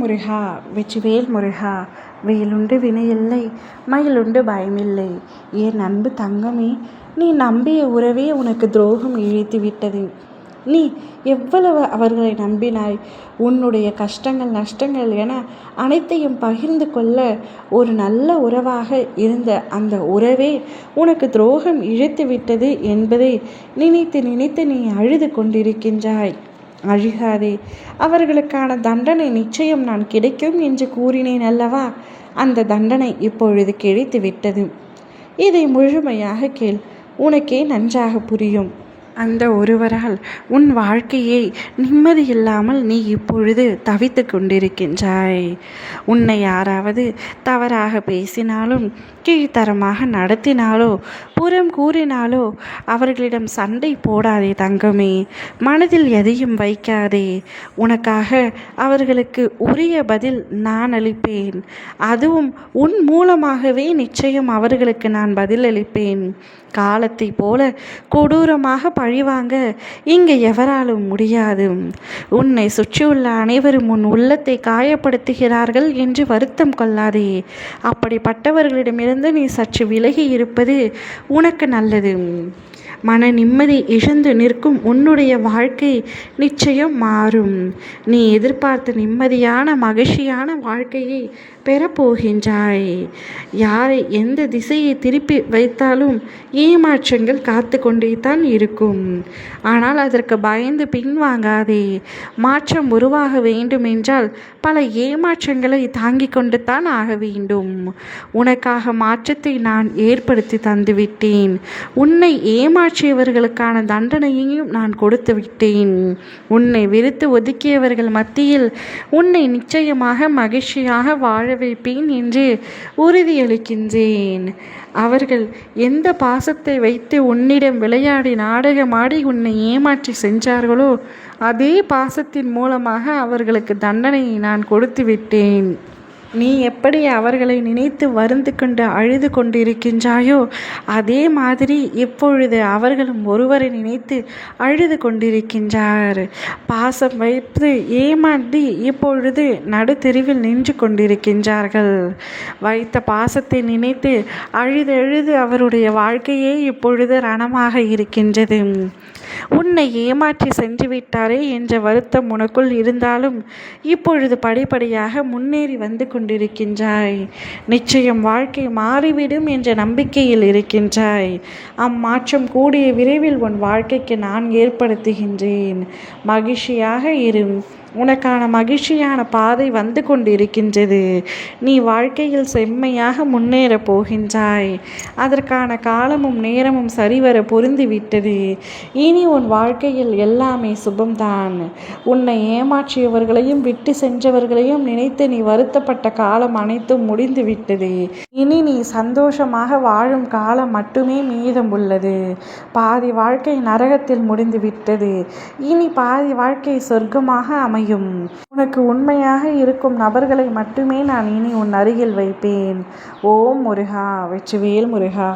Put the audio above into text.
முருகா வெற்றிவேல் முருகா. வேலுண்டு வினையில்லை, மயிலுண்டு பயமில்லை. என் அன்பு தங்கமே, நீ நம்பிய உறவே உனக்கு துரோகம் இழைத்து விட்டது. நீ எவ்வளவு அவர்களை நம்பினாய். உன்னுடைய கஷ்டங்கள் நஷ்டங்கள் என அனைத்தையும் பகிர்ந்து கொள்ள ஒரு நல்ல உறவாக இருந்த அந்த உறவே உனக்கு துரோகம் இழைத்து விட்டது என்பதை நினைத்து நினைத்து நீ அழுது கொண்டிருக்கின்றாய். அழுகாதே. அவர்களுக்கான தண்டனை நிச்சயம் நான் கிடைக்கும் என்று கூறினேன் அல்லவா? அந்த தண்டனை இப்பொழுது கிடைத்து விட்டது. இதை முழுமையாக கேள், உனக்கே நன்றாக புரியும். அந்த ஒருவரால் உன் வாழ்க்கையை நிம்மதியில்லாமல் நீ இப்பொழுது தவித்து கொண்டிருக்கின்றாய். உன்னை யாராவது தவறாக பேசினாலும், கீழ்த்தரமாக நடத்தினாலோ, புறம் கூறினாலோ அவர்களிடம் சண்டை போடாதே தங்கமே. மனதில் எதையும் வைக்காதே. உனக்காக அவர்களுக்கு உரிய பதில் நான் அளிப்பேன். அதுவும் உன் மூலமாகவே நிச்சயம் அவர்களுக்கு நான் பதில் அளிப்பேன். காலத்தை போல கொடூரமாக பழிவாங்க இங்கு எவராலும் முடியாது. உன்னை சுற்றியுள்ள அனைவரும் உன் உள்ளத்தை காயப்படுத்துகிறார்கள் என்று வருத்தம் கொள்ளாதே. அப்படிப்பட்டவர்களிடமிருந்து நீ சற்று விலகி இருப்பது உனக்கு நல்லது. மன நிம்மதி இழந்து நிற்கும் உன்னுடைய வாழ்க்கை நிச்சயம் மாறும். நீ எதிர்பார்த்த நிம்மதியான மகிழ்ச்சியான வாழ்க்கையை பெறப்போகின்றாய். யாரை எந்த திசையை திருப்பி வைத்தாலும் ஏமாற்றங்கள் காத்து கொண்டே தான் இருக்கும். ஆனால் அதற்கு பயந்து பின்வாங்காதே. மாற்றம் உருவாக வேண்டும் என்றால் பல ஏமாற்றங்களை தாங்கி கொண்டு தான் ஆக வேண்டும். உனக்காக மாற்றத்தை நான் ஏற்படுத்தி தந்துவிட்டேன். உன்னை ஏமாற்றியவர்களுக்கான தண்டனையையும் நான் கொடுத்து விட்டேன். உன்னை வெறுத்து ஒதுக்கியவர்கள் மத்தியில் உன்னை நிச்சயமாக மகிழ்ச்சியாக வாழ வைப்பேன் என்று உறுதியளிக்கின்றேன். அவர்கள் எந்த பாசத்தை வைத்து உன்னிடம் விளையாடி நாடகமாடி உன்னை ஏமாற்றி சென்றார்களோ அதே பாசத்தின் மூலமாக அவர்களுக்கு தண்டனையை நான் கொடுத்து விட்டேன். நீ எப்படி அவர்களை நினைத்து வருந்து கொண்டு அழுது கொண்டிருக்கின்றாயோ அதே மாதிரி இப்பொழுது அவர்களும் ஒருவரை நினைத்து அழுது கொண்டிருக்கின்றார். பாசம் வைத்து ஏமாற்றி இப்பொழுது நடுத்தெருவில் நின்று கொண்டிருக்கின்றார்கள். வைத்த பாசத்தை நினைத்து அழுது அவருடைய வாழ்க்கையே இப்பொழுது ரணமாக இருக்கின்றது. உன்னை ஏமாற்றி சென்று விட்டாரே என்ற வருத்தம் உனக்குள் இருந்தாலும் இப்பொழுது படிப்படியாக முன்னேறி வந்து கொண்டிருக்கின்றாய். நிச்சயம் வாழ்க்கை மாறிவிடும் என்ற நம்பிக்கையில் இருக்கின்றாய். அம்மாற்றம் கூடிய விரைவில் உன் வாழ்க்கைக்கு நான் ஏற்படுத்துகின்றேன். மகிழ்ச்சியாக இரு. உனக்கான மகிழ்ச்சியான பாதை வந்து கொண்டிருக்கின்றது. நீ வாழ்க்கையில் செம்மையாக முன்னேறப் போகின்றாய். அதற்கான காலமும் நேரமும் சரிவர பொருந்திவிட்டது. இனி உன் வாழ்க்கையில் எல்லாமே சுபம்தான். உன்னை ஏமாற்றியவர்களையும் விட்டு சென்றவர்களையும் நினைத்து நீ வருத்தப்பட்ட காலம் அனைத்தும் முடிந்துவிட்டது. இனி நீ சந்தோஷமாக வாழும் காலம் மட்டுமே மீதம் உள்ளது. பாதி வாழ்க்கை நரகத்தில் முடிந்துவிட்டது. இனி பாதி வாழ்க்கை சொர்க்கமாக அமையும். உனக்கு உண்மையாக இருக்கும் நபர்களை மட்டுமே நான் இனி உன் அருகில் வைப்பேன். ஓம் முருகா வெற்றிவேல் முருகா.